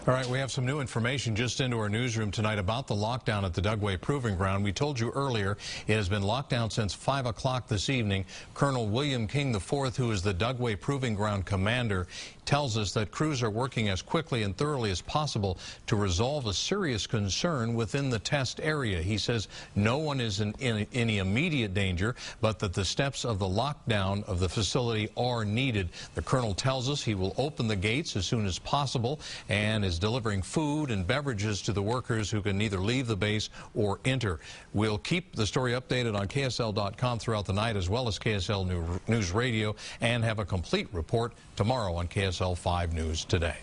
All right, we have some new information just into our newsroom tonight about the lockdown at the Dugway Proving Ground. We told you earlier it has been locked down since 5 o'clock this evening. Colonel William King IV, who is the Dugway Proving Ground commander, tells us that crews are working as quickly and thoroughly as possible to resolve a serious concern within the test area. He says no one is in any immediate danger, but that the steps of the lockdown of the facility are needed. The colonel tells us he will open the gates as soon as possible and is delivering food and beverages to the workers who can either leave the base or enter. We'll keep the story updated on KSL.com throughout the night, as well as KSL News Radio, and have a complete report tomorrow on KSL 5 News Today.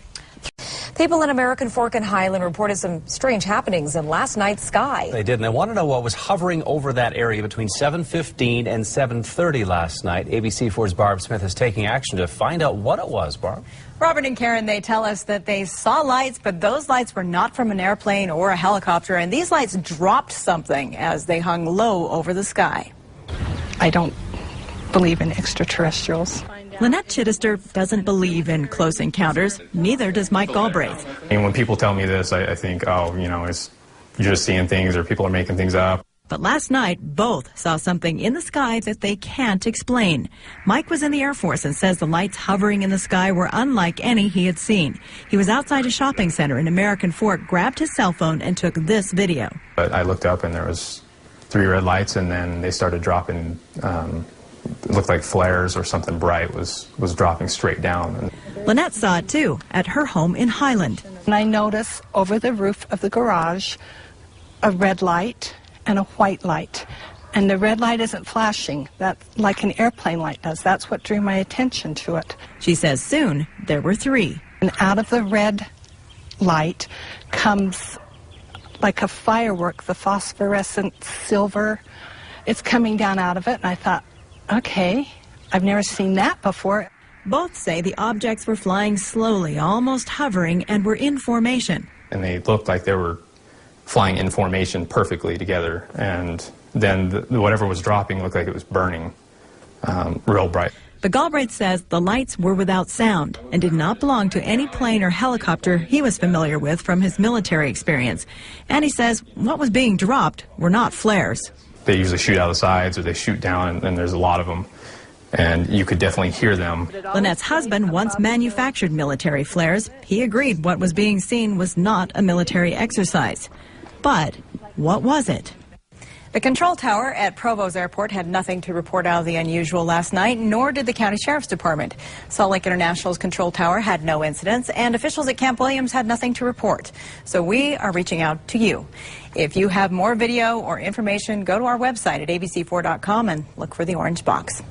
People in American Fork and Highland reported some strange happenings in last night's sky. They did, and they want to know what was hovering over that area between 7:15 and 7:30 last night. ABC4's Barb Smith is taking action to find out what it was, Barb. Robert and Karen, they tell us that they saw lights, but those lights were not from an airplane or a helicopter, and these lights dropped something as they hung low over the sky. I don't believe in extraterrestrials. Lynette Chittister doesn't believe in close encounters. Neither does Mike Galbraith. And when people tell me this, I think, oh, you know, you're just seeing things or people are making things up. But last night, both saw something in the sky that they can't explain. Mike was in the Air Force and says the lights hovering in the sky were unlike any he had seen. He was outside a shopping center in American Fork, grabbed his cell phone, and took this video. But I looked up and there was 3 red lights, and then they started dropping. It looked like flares or something bright was dropping straight down. Lynette saw it too at her home in Highland. And I noticed over the roof of the garage a red light and a white light. And the red light isn't flashing, that's like an airplane light does. That's what drew my attention to it. She says soon there were 3. And out of the red light comes like a firework, the phosphorescent silver. It's coming down out of it, and I thought, okay, I've never seen that before. Both say the objects were flying slowly, almost hovering, and were in formation. And they looked like they were flying in formation perfectly together. And then whatever was dropping looked like it was burning real bright. But Galbraith says the lights were without sound and did not belong to any plane or helicopter he was familiar with from his military experience. And he says what was being dropped were not flares. They usually shoot out of the sides or they shoot down, and there's a lot of them. And you could definitely hear them. Lynette's husband once manufactured military flares. He agreed what was being seen was not a military exercise. But what was it? The control tower at Provo's Airport had nothing to report out of the unusual last night, nor did the County Sheriff's Department. Salt Lake International's control tower had no incidents, and officials at Camp Williams had nothing to report. So we are reaching out to you. If you have more video or information, go to our website at abc4.com and look for the orange box.